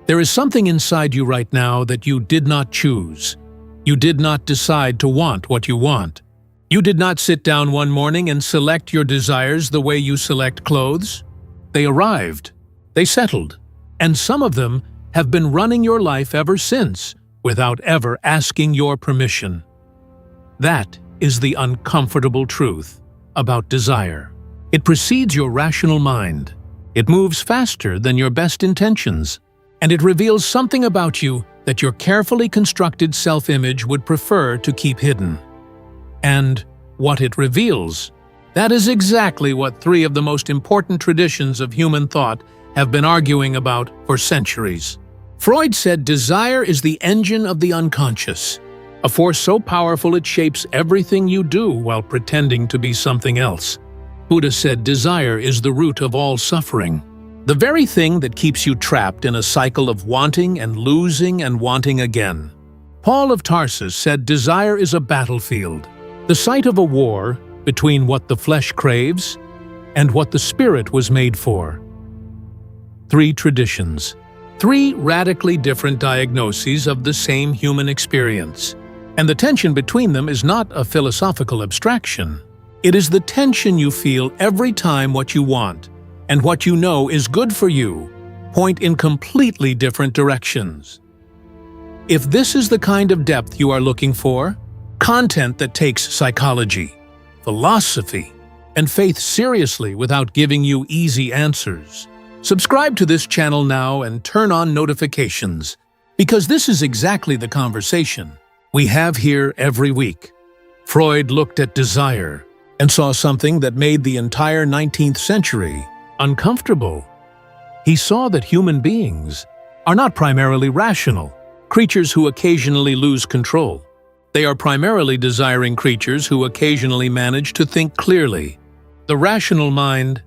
There is something inside you right now that you did not choose. You did not decide to want what you want. You did not sit down one morning and select your desires the way you select clothes. They arrived. They settled. And some of them have been running your life ever since without ever asking your permission. That is the uncomfortable truth about desire. It precedes your rational mind. It moves faster than your best intentions. And it reveals something about you that your carefully constructed self-image would prefer to keep hidden. And what it reveals, that is exactly what three of the most important traditions of human thought have been arguing about for centuries. Freud said desire is the engine of the unconscious, a force so powerful it shapes everything you do while pretending to be something else. Buddha said desire is the root of all suffering, the very thing that keeps you trapped in a cycle of wanting and losing and wanting again. Paul of Tarsus said desire is a battlefield, the site of a war between what the flesh craves and what the spirit was made for. Three traditions. Three radically different diagnoses of the same human experience. And the tension between them is not a philosophical abstraction. It is the tension you feel every time what you want and what you know is good for you point in completely different directions. If this is the kind of depth you are looking for, content that takes psychology, philosophy, and faith seriously without giving you easy answers, subscribe to this channel now and turn on notifications, because this is exactly the conversation we have here every week. Freud looked at desire and saw something that made the entire 19th century uncomfortable. He saw that human beings are not primarily rational, creatures who occasionally lose control. They are primarily desiring creatures who occasionally manage to think clearly. The rational mind,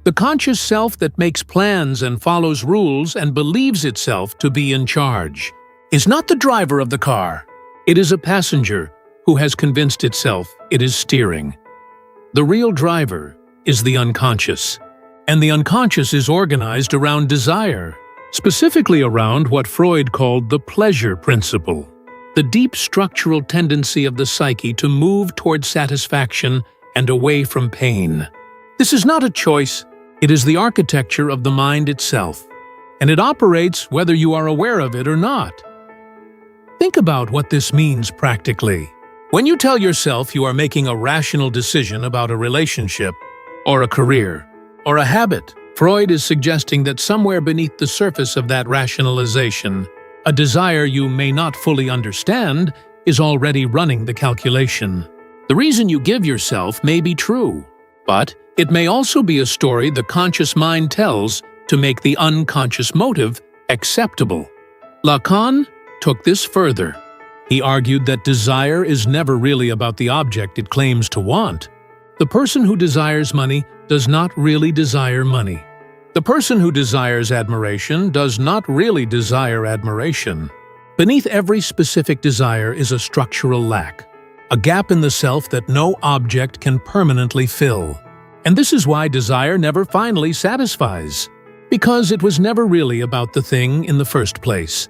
the conscious self that makes plans and follows rules and believes itself to be in charge, is not the driver of the car. It is a passenger who has convinced itself it is steering. The real driver is the unconscious. And the unconscious is organized around desire, specifically around what Freud called the pleasure principle, the deep structural tendency of the psyche to move toward satisfaction and away from pain. This is not a choice, it is the architecture of the mind itself, and it operates whether you are aware of it or not. Think about what this means practically. When you tell yourself you are making a rational decision about a relationship, or a career, or a habit, Freud is suggesting that somewhere beneath the surface of that rationalization, a desire you may not fully understand is already running the calculation. The reason you give yourself may be true, but it may also be a story the conscious mind tells to make the unconscious motive acceptable. Lacan took this further. He argued that desire is never really about the object it claims to want. The person who desires money does not really desire money. The person who desires admiration does not really desire admiration. Beneath every specific desire is a structural lack, a gap in the self that no object can permanently fill. And this is why desire never finally satisfies, because it was never really about the thing in the first place.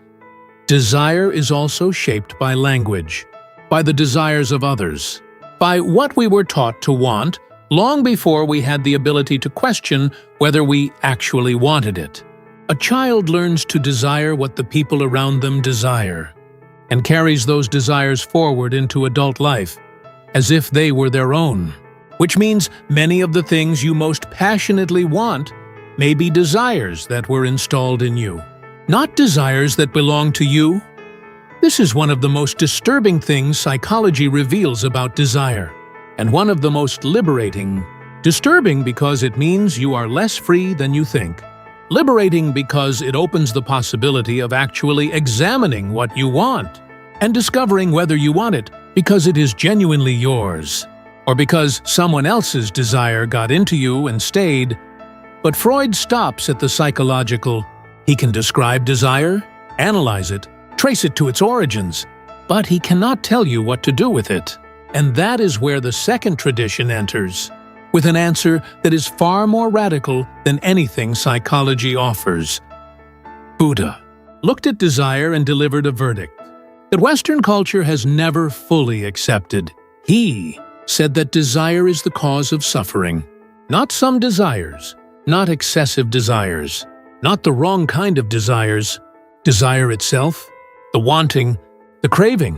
Desire is also shaped by language, by the desires of others, by what we were taught to want long before we had the ability to question whether we actually wanted it. A child learns to desire what the people around them desire, and carries those desires forward into adult life, as if they were their own. Which means many of the things you most passionately want may be desires that were installed in you, not desires that belong to you. This is one of the most disturbing things psychology reveals about desire, and one of the most liberating. Disturbing because it means you are less free than you think. Liberating because it opens the possibility of actually examining what you want and discovering whether you want it because it is genuinely yours, or because someone else's desire got into you and stayed. But Freud stops at the psychological. He can describe desire, analyze it, trace it to its origins, but he cannot tell you what to do with it. And that is where the second tradition enters, with an answer that is far more radical than anything psychology offers. Buddha looked at desire and delivered a verdict that Western culture has never fully accepted. He said that desire is the cause of suffering. Not some desires, not excessive desires, not the wrong kind of desires. Desire itself, the wanting, the craving,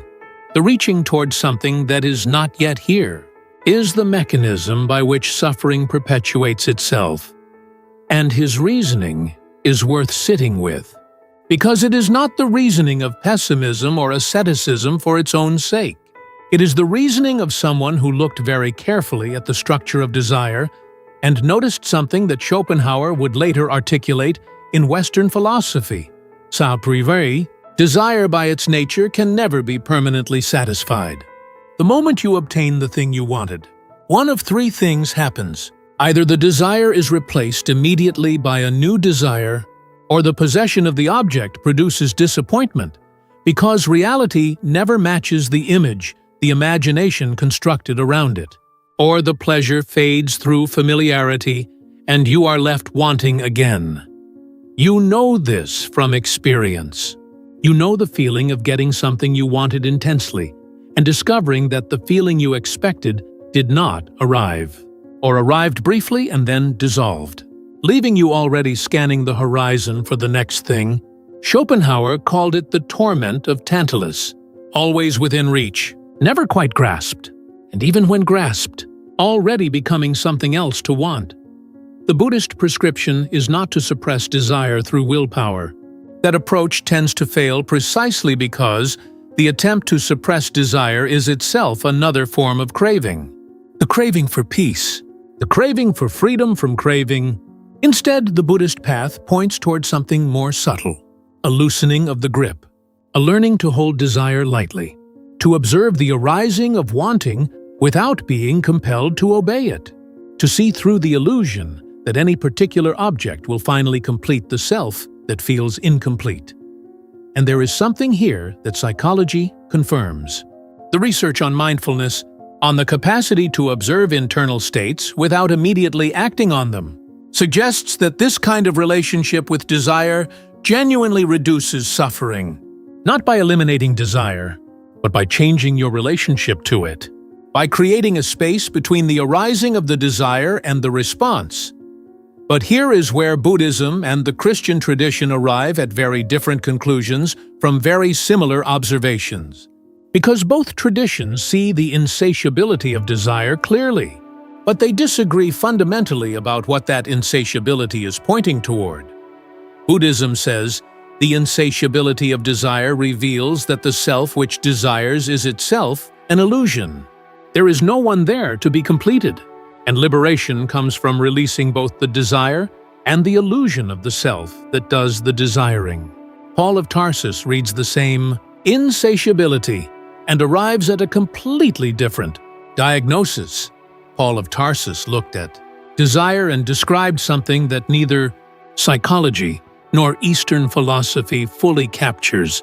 the reaching towards something that is not yet here, is the mechanism by which suffering perpetuates itself. And his reasoning is worth sitting with, because it is not the reasoning of pessimism or asceticism for its own sake. It is the reasoning of someone who looked very carefully at the structure of desire and noticed something that Schopenhauer would later articulate in Western philosophy. Sans privé, desire by its nature can never be permanently satisfied. The moment you obtain the thing you wanted, one of three things happens. Either the desire is replaced immediately by a new desire, or the possession of the object produces disappointment, because reality never matches the image the imagination constructed around it. Or the pleasure fades through familiarity, and you are left wanting again. You know this from experience. You know the feeling of getting something you wanted intensely, and discovering that the feeling you expected did not arrive, or arrived briefly and then dissolved, leaving you already scanning the horizon for the next thing. Schopenhauer called it the torment of Tantalus, always within reach, never quite grasped, and even when grasped, already becoming something else to want. The Buddhist prescription is not to suppress desire through willpower. That approach tends to fail precisely because the attempt to suppress desire is itself another form of craving. The craving for peace, the craving for freedom from craving. Instead, the Buddhist path points toward something more subtle, a loosening of the grip, a learning to hold desire lightly, to observe the arising of wanting without being compelled to obey it, to see through the illusion that any particular object will finally complete the self that feels incomplete. And there is something here that psychology confirms. The research on mindfulness, on the capacity to observe internal states without immediately acting on them, suggests that this kind of relationship with desire genuinely reduces suffering, not by eliminating desire, but by changing your relationship to it, by creating a space between the arising of the desire and the response. But here is where Buddhism and the Christian tradition arrive at very different conclusions from very similar observations. Because both traditions see the insatiability of desire clearly, but they disagree fundamentally about what that insatiability is pointing toward. Buddhism says, the insatiability of desire reveals that the self which desires is itself an illusion. There is no one there to be completed, and liberation comes from releasing both the desire and the illusion of the self that does the desiring. Paul of Tarsus reads the same insatiability and arrives at a completely different diagnosis. Paul of Tarsus looked at desire and described something that neither psychology nor Eastern philosophy fully captures.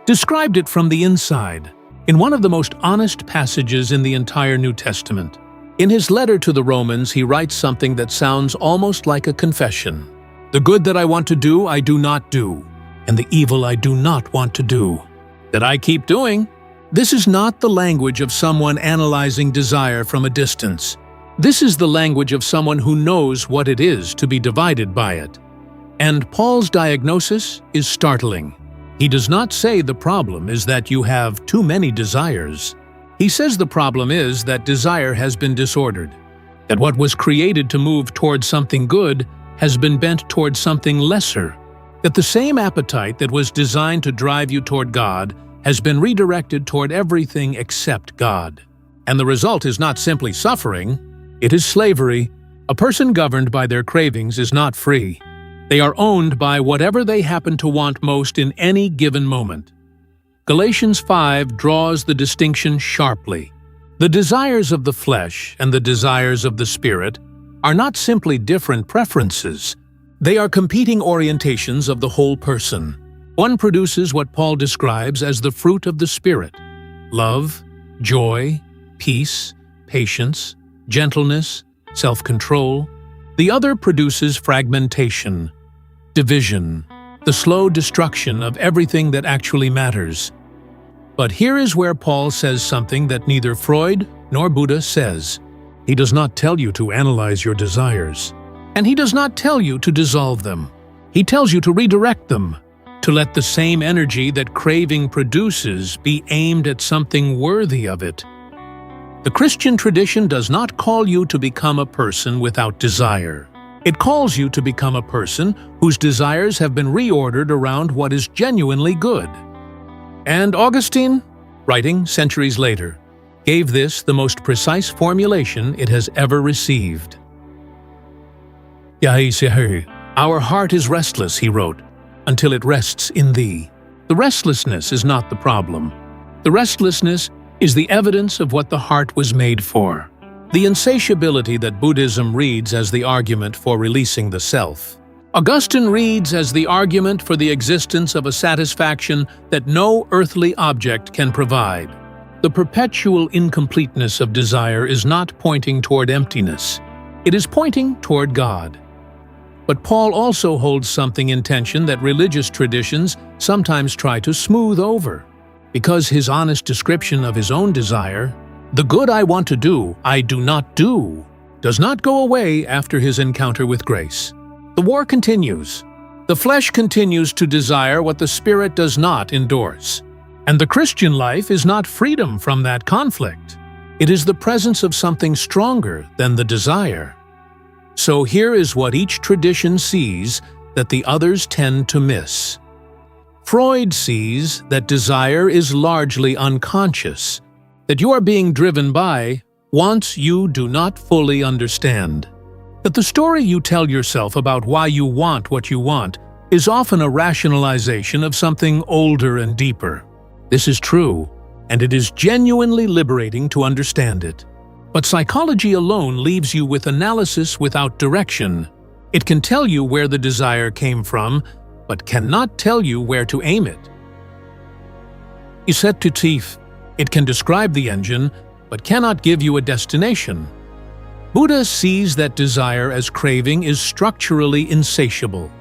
Described it from the inside, in one of the most honest passages in the entire New Testament. In his letter to the Romans, he writes something that sounds almost like a confession. The good that I want to do, I do not do, and the evil I do not want to do, that I keep doing. This is not the language of someone analyzing desire from a distance. This is the language of someone who knows what it is to be divided by it. And Paul's diagnosis is startling. He does not say the problem is that you have too many desires. He says the problem is that desire has been disordered, that what was created to move towards something good has been bent towards something lesser, that the same appetite that was designed to drive you toward God has been redirected toward everything except God. And the result is not simply suffering, it is slavery. A person governed by their cravings is not free. They are owned by whatever they happen to want most in any given moment. Galatians 5 draws the distinction sharply. The desires of the flesh and the desires of the Spirit are not simply different preferences. They are competing orientations of the whole person. One produces what Paul describes as the fruit of the Spirit: love, joy, peace, patience, gentleness, self-control. The other produces fragmentation, division, the slow destruction of everything that actually matters. But here is where Paul says something that neither Freud nor Buddha says. He does not tell you to analyze your desires, and he does not tell you to dissolve them. He tells you to redirect them, to let the same energy that craving produces be aimed at something worthy of it. The Christian tradition does not call you to become a person without desire. It calls you to become a person whose desires have been reordered around what is genuinely good. And Augustine, writing centuries later, gave this the most precise formulation it has ever received. Our heart is restless, he wrote, until it rests in thee. The restlessness is not the problem. The restlessness is the evidence of what the heart was made for. The insatiability that Buddhism reads as the argument for releasing the self, Augustine reads as the argument for the existence of a satisfaction that no earthly object can provide. The perpetual incompleteness of desire is not pointing toward emptiness. It is pointing toward God. But Paul also holds something in tension that religious traditions sometimes try to smooth over. Because his honest description of his own desire, "The good I want to do, I do not do," does not go away after his encounter with grace. The war continues. The flesh continues to desire what the spirit does not endorse. And the Christian life is not freedom from that conflict. It is the presence of something stronger than the desire. So here is what each tradition sees that the others tend to miss. Freud sees that desire is largely unconscious, that you are being driven by wants you do not fully understand. That the story you tell yourself about why you want what you want is often a rationalization of something older and deeper. This is true, and it is genuinely liberating to understand it. But psychology alone leaves you with analysis without direction. It can tell you where the desire came from, but cannot tell you where to aim it. Isettutif, it can describe the engine, but cannot give you a destination. Buddha sees that desire as craving is structurally insatiable,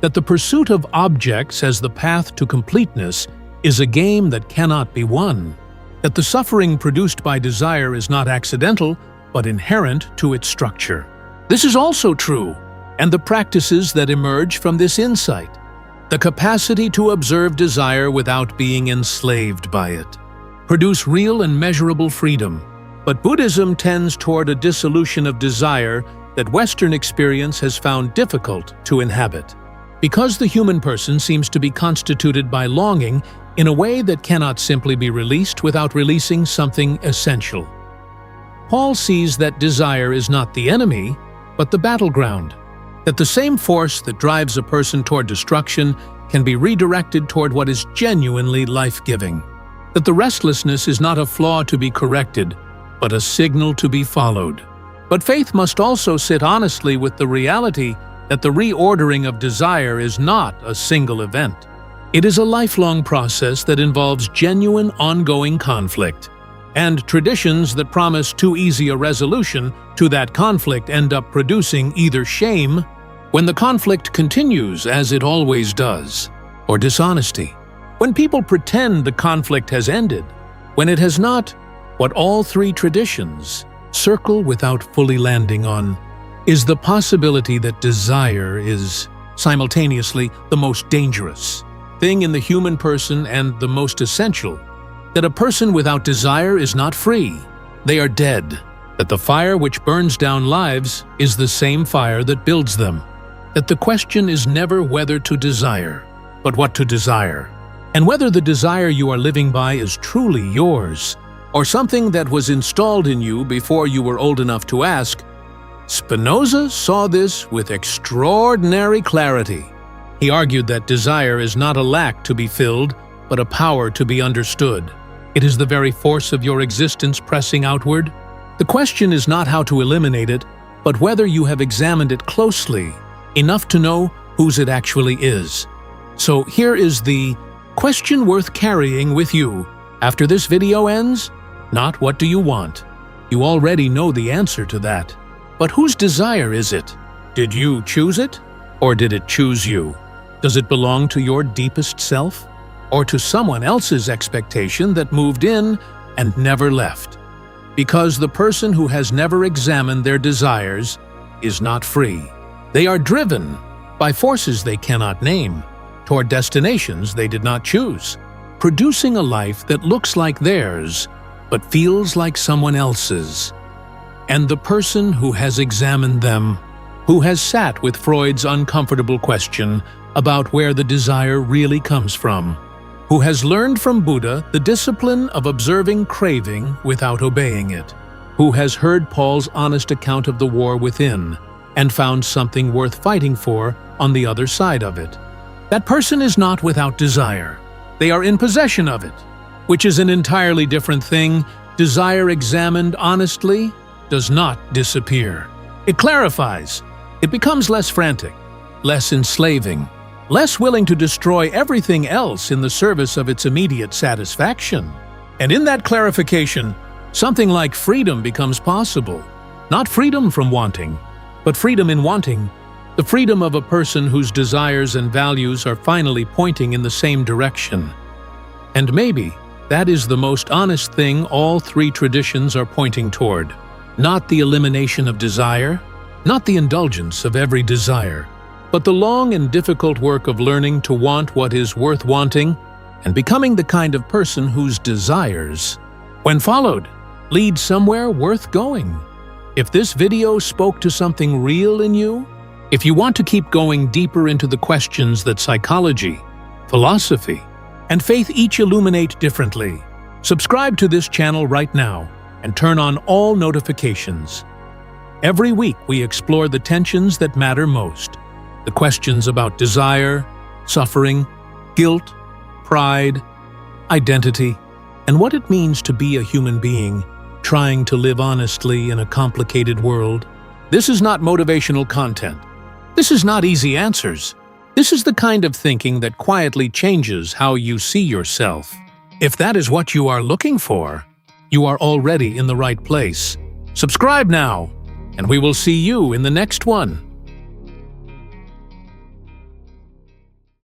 that the pursuit of objects as the path to completeness is a game that cannot be won, that the suffering produced by desire is not accidental, but inherent to its structure. This is also true, and the practices that emerge from this insight, the capacity to observe desire without being enslaved by it, produce real and measurable freedom. But Buddhism tends toward a dissolution of desire that Western experience has found difficult to inhabit. Because the human person seems to be constituted by longing in a way that cannot simply be released without releasing something essential. Paul sees that desire is not the enemy, but the battleground, that the same force that drives a person toward destruction can be redirected toward what is genuinely life-giving, that the restlessness is not a flaw to be corrected, but a signal to be followed. But faith must also sit honestly with the reality that the reordering of desire is not a single event. It is a lifelong process that involves genuine, ongoing conflict. And traditions that promise too easy a resolution to that conflict end up producing either shame, when the conflict continues as it always does, or dishonesty. When people pretend the conflict has ended, when it has not. What all three traditions circle without fully landing on is the possibility that desire is simultaneously the most dangerous thing in the human person and the most essential, that a person without desire is not free, they are dead, that the fire which burns down lives is the same fire that builds them, that the question is never whether to desire, but what to desire, and whether the desire you are living by is truly yours, or something that was installed in you before you were old enough to ask. Spinoza saw this with extraordinary clarity. He argued that desire is not a lack to be filled, but a power to be understood. It is the very force of your existence pressing outward. The question is not how to eliminate it, but whether you have examined it closely, enough to know whose it actually is. So here is the question worth carrying with you. After this video ends, not what do you want? You already know the answer to that. But whose desire is it? Did you choose it, or did it choose you? Does it belong to your deepest self, or to someone else's expectation that moved in and never left? Because the person who has never examined their desires is not free. They are driven by forces they cannot name, toward destinations they did not choose, producing a life that looks like theirs but feels like someone else's. And the person who has examined them, who has sat with Freud's uncomfortable question about where the desire really comes from, who has learned from Buddha the discipline of observing craving without obeying it, who has heard Paul's honest account of the war within and found something worth fighting for on the other side of it. That person is not without desire. They are in possession of it, which is an entirely different thing. Desire examined honestly does not disappear. It clarifies. It becomes less frantic, less enslaving, less willing to destroy everything else in the service of its immediate satisfaction. And in that clarification, something like freedom becomes possible. Not freedom from wanting, but freedom in wanting. The freedom of a person whose desires and values are finally pointing in the same direction. And maybe that is the most honest thing all three traditions are pointing toward. Not the elimination of desire, not the indulgence of every desire, but the long and difficult work of learning to want what is worth wanting and becoming the kind of person whose desires, when followed, lead somewhere worth going. If this video spoke to something real in you, if you want to keep going deeper into the questions that psychology, philosophy, and faith each illuminate differently, subscribe to this channel right now and turn on all notifications. Every week we explore the tensions that matter most, the questions about desire, suffering, guilt, pride, identity, and what it means to be a human being trying to live honestly in a complicated world. This is not motivational content. This is not easy answers. This is the kind of thinking that quietly changes how you see yourself. If that is what you are looking for, you are already in the right place. Subscribe now, and we will see you in the next one.